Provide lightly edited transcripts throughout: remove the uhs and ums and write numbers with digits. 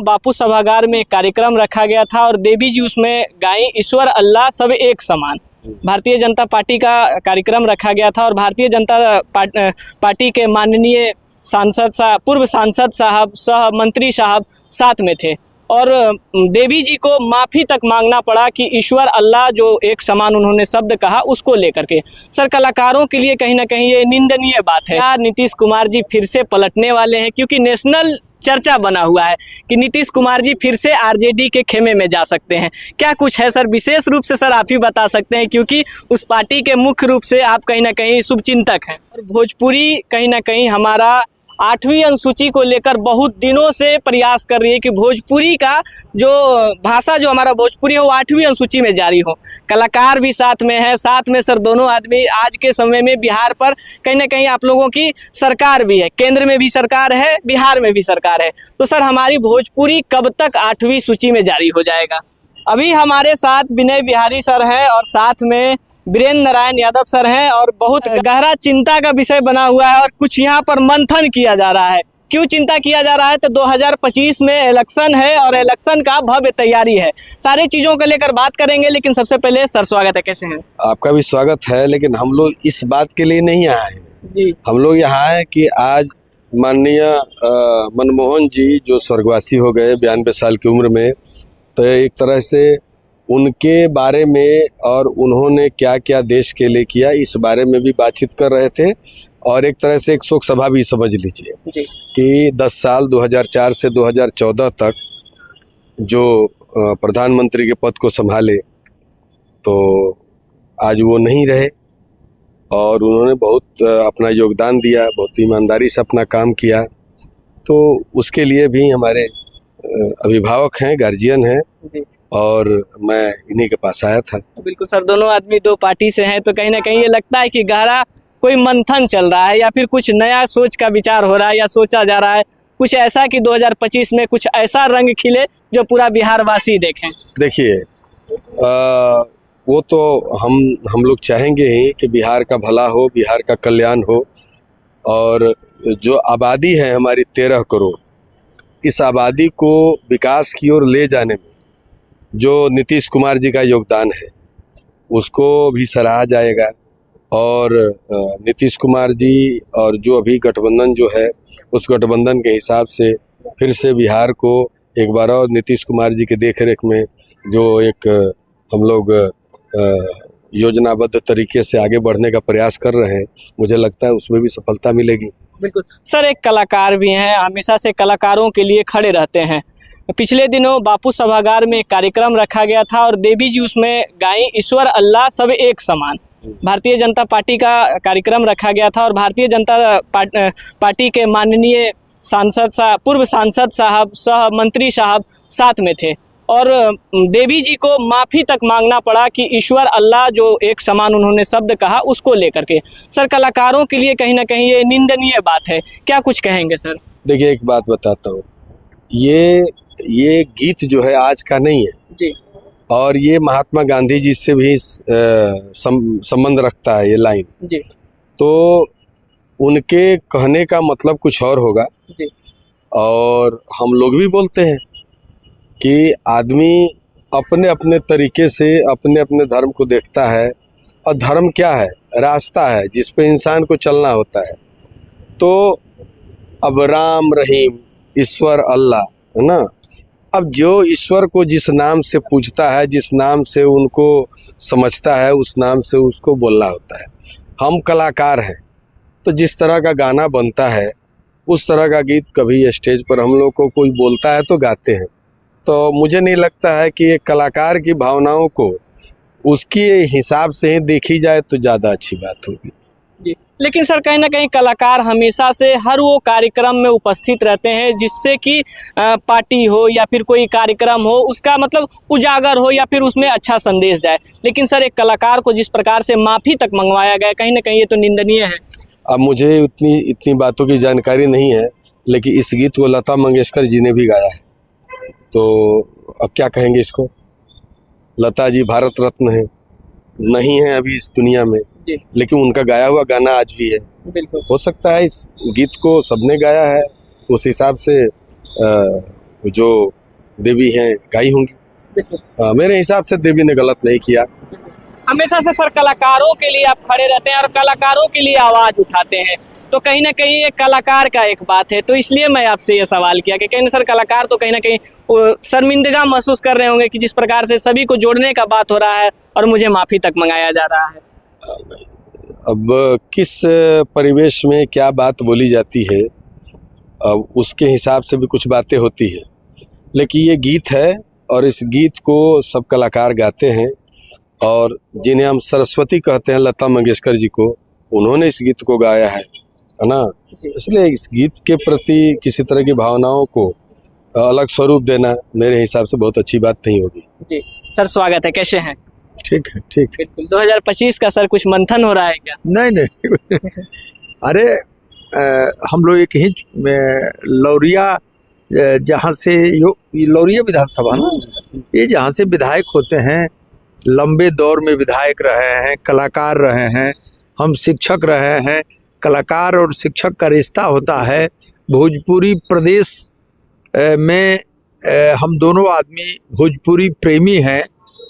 बापू सभागार में एक कार्यक्रम रखा गया था और देवी जी उसमें गाई ईश्वर अल्लाह सब एक समान। भारतीय जनता पार्टी का कार्यक्रम रखा गया था और भारतीय जनता पार्टी के माननीय सांसद साहब, पूर्व सांसद साहब, सह मंत्री साहब साथ में थे और देवी जी को माफ़ी तक मांगना पड़ा कि ईश्वर अल्लाह जो एक समान उन्होंने शब्द कहा उसको लेकर के। सर, कलाकारों के लिए कहीं ना कहीं ये निंदनीय बात है। क्या नीतीश कुमार जी फिर से पलटने वाले हैं? क्योंकि नेशनल चर्चा बना हुआ है कि नीतीश कुमार जी फिर से आरजेडी के खेमे में जा सकते हैं। क्या कुछ है सर? विशेष रूप से सर आप ही बता सकते हैं, क्योंकि उस पार्टी के मुख्य रूप से आप कहीं ना कहीं शुभचिंतक हैं। और भोजपुरी कहीं ना कहीं हमारा 8वीं अनुसूची को लेकर बहुत दिनों से प्रयास कर रही है कि भोजपुरी का जो भाषा जो हमारा भोजपुरी है वो 8वीं अनुसूची में जारी हो। कलाकार भी साथ में है, साथ में सर दोनों आदमी आज के समय में बिहार पर कहीं ना कहीं आप लोगों की सरकार भी है, केंद्र में भी सरकार है, बिहार में भी सरकार है। तो सर हमारी भोजपुरी कब तक 8वीं सूची में जारी हो जाएगा? अभी हमारे साथ विनय बिहारी सर हैं और साथ में वीरेंद्र नारायण यादव सर हैं और बहुत गहरा चिंता का विषय बना हुआ है और कुछ यहाँ पर मंथन किया जा रहा है। क्यों चिंता किया जा रहा है? तो 2025 में इलेक्शन है और इलेक्शन का भव्य तैयारी है। सारी चीज़ों को लेकर बात करेंगे, लेकिन सबसे पहले सर स्वागत है, कैसे हैं? आपका भी स्वागत है, लेकिन हम लोग इस बात के लिए नहीं आए हैं जी। हम लोग यहाँ आए कि आज माननीय मनमोहन जी जो स्वर्गवासी हो गए 92 साल की उम्र में, तो एक तरह से उनके बारे में और उन्होंने क्या क्या देश के लिए किया इस बारे में भी बातचीत कर रहे थे और एक तरह से एक शोक सभा भी समझ लीजिए कि 10 साल 2004 से 2014 तक जो प्रधानमंत्री के पद को संभाले तो आज वो नहीं रहे और उन्होंने बहुत अपना योगदान दिया, बहुत ईमानदारी से अपना काम किया। तो उसके लिए भी हमारे अभिभावक हैं, गार्जियन हैं और मैं इन्हीं के पास आया था। बिल्कुल सर, दोनों आदमी दो पार्टी से हैं तो कहीं ना कहीं ये लगता है कि गहरा कोई मंथन चल रहा है या फिर कुछ नया सोच का विचार हो रहा है या सोचा जा रहा है कुछ ऐसा कि 2025 में कुछ ऐसा रंग खिले जो पूरा बिहार वासी देखें। देखिए, वो तो हम लोग चाहेंगे ही कि बिहार का भला हो, बिहार का कल्याण हो और जो आबादी है हमारी 13 करोड़, इस आबादी को विकास की ओर ले जाने में जो नीतीश कुमार जी का योगदान है उसको भी सराहा जाएगा और नीतीश कुमार जी और जो अभी गठबंधन जो है उस गठबंधन के हिसाब से फिर से बिहार को एक बार और नीतीश कुमार जी के देखरेख में जो एक हम लोग योजनाबद्ध तरीके से आगे बढ़ने का प्रयास कर रहे हैं, मुझे लगता है उसमें भी सफलता मिलेगी। बिल्कुल सर, एक कलाकार भी हैं, हमेशा से कलाकारों के लिए खड़े रहते हैं। पिछले दिनों बापू सभागार में एक कार्यक्रम रखा गया था और देवी जी उसमें गाई ईश्वर अल्लाह सब एक समान। भारतीय जनता पार्टी का कार्यक्रम रखा गया था और भारतीय जनता पार्टी के माननीय सांसद साहब, पूर्व सांसद साहब, सह मंत्री साहब साथ में थे और देवी जी को माफ़ी तक मांगना पड़ा कि ईश्वर अल्लाह जो एक समान उन्होंने शब्द कहा उसको लेकर के। सर, कलाकारों के लिए कहीं ना कहीं ये निंदनीय बात है। क्या कुछ कहेंगे सर? देखिए, एक बात बताता हूँ, ये गीत जो है आज का नहीं है जी और ये महात्मा गांधी जी से भी संबंध रखता है ये लाइन जी। तो उनके कहने का मतलब कुछ और होगा जी। और हम लोग भी बोलते हैं कि आदमी अपने अपने तरीके से अपने अपने धर्म को देखता है और धर्म क्या है? रास्ता है जिस पे इंसान को चलना होता है। तो अब राम रहीम ईश्वर अल्लाह है ना, अब जो ईश्वर को जिस नाम से पूजता है, जिस नाम से उनको समझता है, उस नाम से उसको बोलना होता है। हम कलाकार हैं तो जिस तरह का गाना बनता है उस तरह का गीत कभी स्टेज पर हम लोग को कोई बोलता है तो गाते हैं। तो मुझे नहीं लगता है कि एक कलाकार की भावनाओं को उसके हिसाब से ही देखी जाए तो ज़्यादा अच्छी बात होगी। जी, लेकिन सर कहीं ना कहीं कलाकार हमेशा से हर वो कार्यक्रम में उपस्थित रहते हैं जिससे कि पार्टी हो या फिर कोई कार्यक्रम हो उसका मतलब उजागर हो या फिर उसमें अच्छा संदेश जाए। लेकिन सर एक कलाकार को जिस प्रकार से माफ़ी तक मंगवाया गया, कहीं ना कहीं ये तो निंदनीय है। अब मुझे इतनी बातों की जानकारी नहीं है, लेकिन इस गीत को लता मंगेशकर जी ने भी गाया है। तो अब क्या कहेंगे इसको? लता जी भारत रत्न है, नहीं है अभी इस दुनिया में, लेकिन उनका गाया हुआ गाना आज भी है। बिल्कुल हो सकता है इस गीत को सबने गाया है, उस हिसाब से जो देवी हैं गाई होंगी। मेरे हिसाब से देवी ने गलत नहीं किया। हमेशा से सर कलाकारों के लिए आप खड़े रहते हैं और कलाकारों के लिए आवाज उठाते हैं, तो कहीं ना कहीं ये कलाकार का एक बात है, तो इसलिए मैं आपसे ये सवाल किया कि कहीं ना सर कलाकार तो कहीं ना कहीं शर्मिंदगा महसूस कर रहे होंगे कि जिस प्रकार से सभी को जोड़ने का बात हो रहा है और मुझे माफी तक मंगाया जा रहा है। अब किस परिवेश में क्या बात बोली जाती है, अब उसके हिसाब से भी कुछ बातें होती है, लेकिन ये गीत है और इस गीत को सब कलाकार गाते हैं और जिन्हें हम सरस्वती कहते हैं, लता मंगेशकर जी को, उन्होंने इस गीत को गाया है ना। इसलिए इस गीत के प्रति किसी तरह की भावनाओं को अलग स्वरूप देना मेरे हिसाब से बहुत अच्छी बात नहीं होगी। जी सर, स्वागत है, कैसे हैं? ठीक है, ठीक है। 2025 का सर कुछ मंथन हो रहा है क्या? नहीं अरे हम लोग एक ही लौरिया, जहाँ से लौरिया विधानसभा ना, ये जहाँ से विधायक होते हैं, लंबे दौर में विधायक रहे हैं, कलाकार रहे हैं, हम शिक्षक रहे हैं। कलाकार और शिक्षक का रिश्ता होता है। भोजपुरी प्रदेश में हम दोनों आदमी भोजपुरी प्रेमी हैं,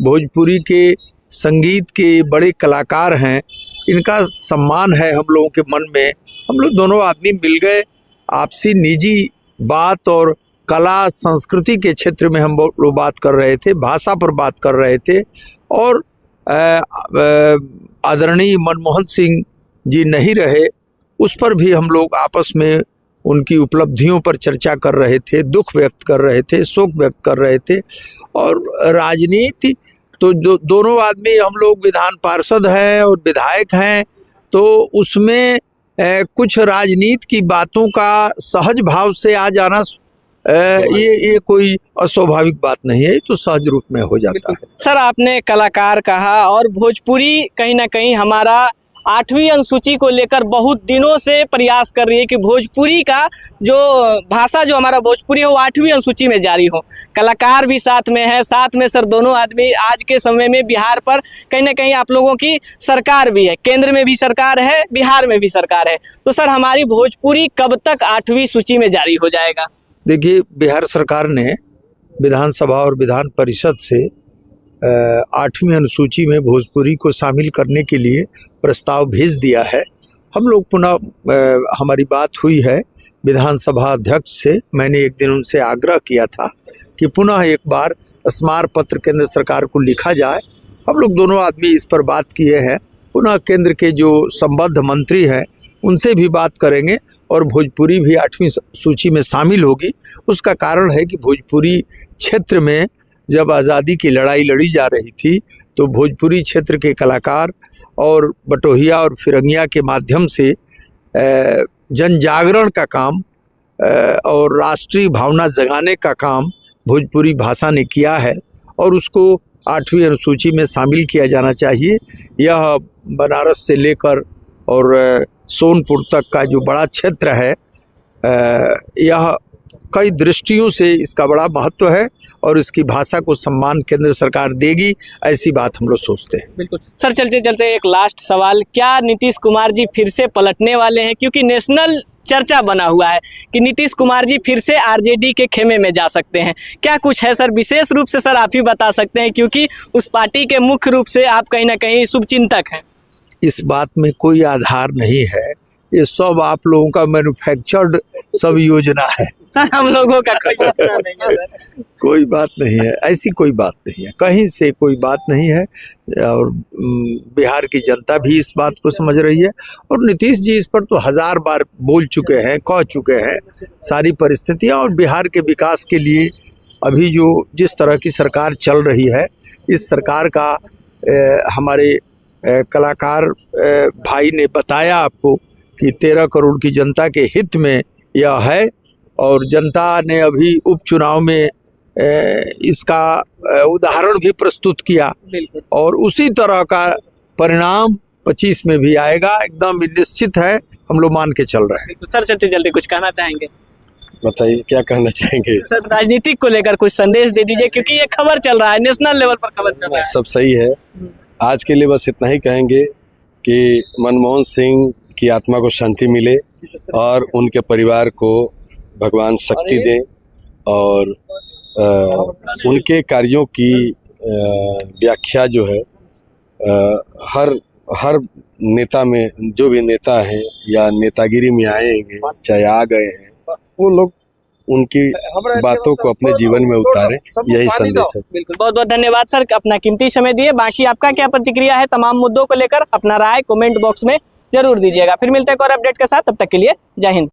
भोजपुरी के संगीत के बड़े कलाकार हैं, इनका सम्मान है हम लोगों के मन में। हम लोग दोनों आदमी मिल गए, आपसी निजी बात और कला संस्कृति के क्षेत्र में हम लोग बात कर रहे थे, भाषा पर बात कर रहे थे। और आदरणीय मनमोहन सिंह जी नहीं रहे, उस पर भी हम लोग आपस में उनकी उपलब्धियों पर चर्चा कर रहे थे, दुख व्यक्त कर रहे थे, शोक व्यक्त कर रहे थे। और राजनीति तो जो दोनों आदमी हम लोग विधान पार्षद हैं और विधायक हैं, तो उसमें कुछ राजनीति की बातों का सहज भाव से आ जाना ये कोई अस्वाभाविक बात नहीं है, तो सहज रूप में हो जाता है। सर, आपने कलाकार कहा और भोजपुरी कहीं ना कहीं हमारा 8वीं अनुसूची को लेकर बहुत दिनों से प्रयास कर रही है कि भोजपुरी का जो भाषा जो हमारा भोजपुरी है वो 8वीं अनुसूची में जारी हो। कलाकार भी साथ में है, साथ में सर दोनों आदमी आज के समय में बिहार पर कहीं ना कहीं आप लोगों की सरकार भी है, केंद्र में भी सरकार है, बिहार में भी सरकार है, तो सर हमारी भोजपुरी कब तक 8वीं सूची में जारी हो जाएगा? देखिए, बिहार सरकार ने विधानसभा और विधान परिषद से 8वीं अनुसूची में भोजपुरी को शामिल करने के लिए प्रस्ताव भेज दिया है। हम लोग पुनः हमारी बात हुई है विधानसभा अध्यक्ष से, मैंने एक दिन उनसे आग्रह किया था कि पुनः एक बार स्मार पत्र केंद्र सरकार को लिखा जाए। हम लोग दोनों आदमी इस पर बात किए हैं, पुनः केंद्र के जो संबद्ध मंत्री हैं उनसे भी बात करेंगे और भोजपुरी भी 8वीं सूची में शामिल होगी। उसका कारण है कि भोजपुरी क्षेत्र में जब आज़ादी की लड़ाई लड़ी जा रही थी तो भोजपुरी क्षेत्र के कलाकार और बटोहिया और फिरंगिया के माध्यम से जन जागरण का काम और राष्ट्रीय भावना जगाने का काम भोजपुरी भाषा ने किया है और उसको 8वीं अनुसूची में शामिल किया जाना चाहिए। यह बनारस से लेकर और सोनपुर तक का जो बड़ा क्षेत्र है, यह कई दृष्टियों से इसका बड़ा महत्व है और इसकी भाषा को सम्मान केंद्र सरकार देगी, ऐसी बात हम लोग सोचते हैं। बिल्कुल सर, चलते चलते एक लास्ट सवाल, क्या नीतीश कुमार जी फिर से पलटने वाले हैं? क्योंकि नेशनल चर्चा बना हुआ है कि नीतीश कुमार जी फिर से आरजेडी के खेमे में जा सकते हैं, क्या कुछ है सर? विशेष रूप से सर आप ही बता सकते हैं, क्योंकि उस पार्टी के मुख्य रूप से आप कहीं ना कहीं शुभचिंतक हैं। इस बात में कोई आधार नहीं है, ये सब आप लोगों का मैन्युफैक्चर्ड सब योजना है सर। हम लोगों का कोई योजना नहीं है, कोई बात नहीं है, ऐसी कोई बात नहीं है, कहीं से कोई बात नहीं है। और बिहार की जनता भी इस बात को समझ रही है और नीतीश जी इस पर तो 1000 बार बोल चुके हैं, कह चुके हैं सारी परिस्थितियां। और बिहार के विकास के लिए अभी जो जिस तरह की सरकार चल रही है, इस सरकार का हमारे कलाकार भाई ने बताया आपको कि 13 करोड़ की जनता के हित में यह है और जनता ने अभी उपचुनाव में इसका उदाहरण भी प्रस्तुत किया और उसी तरह का परिणाम 25 में भी आएगा, एकदम निश्चित है, हम लोग मान के चल रहे हैं। सर चलते चलते कुछ कहना चाहेंगे? बताइए क्या कहना चाहेंगे? सर राजनीतिक को लेकर कुछ संदेश दे दीजिए, क्योंकि ये खबर चल रहा है, नेशनल लेवल पर खबर चल रहा है। सब सही है, आज के लिए बस इतना ही कहेंगे कि मनमोहन सिंह की आत्मा को शांति मिले और उनके परिवार को भगवान शक्ति दें और उनके कार्यों की व्याख्या जो है हर नेता में, जो भी नेता हैं या नेतागिरी में आएंगे चाहे आ गए हैं, वो लोग उनकी बातों को अपने जीवन में उतारें, यही संदेश है। बिल्कुल, बहुत बहुत धन्यवाद सर, अपना कीमती समय दिए। बाकी आपका क्या प्रतिक्रिया है तमाम मुद्दों को लेकर, अपना राय कमेंट बॉक्स में जरूर दीजिएगा। फिर मिलते हैं एक और अपडेट के साथ, तब तक के लिए जय हिंद।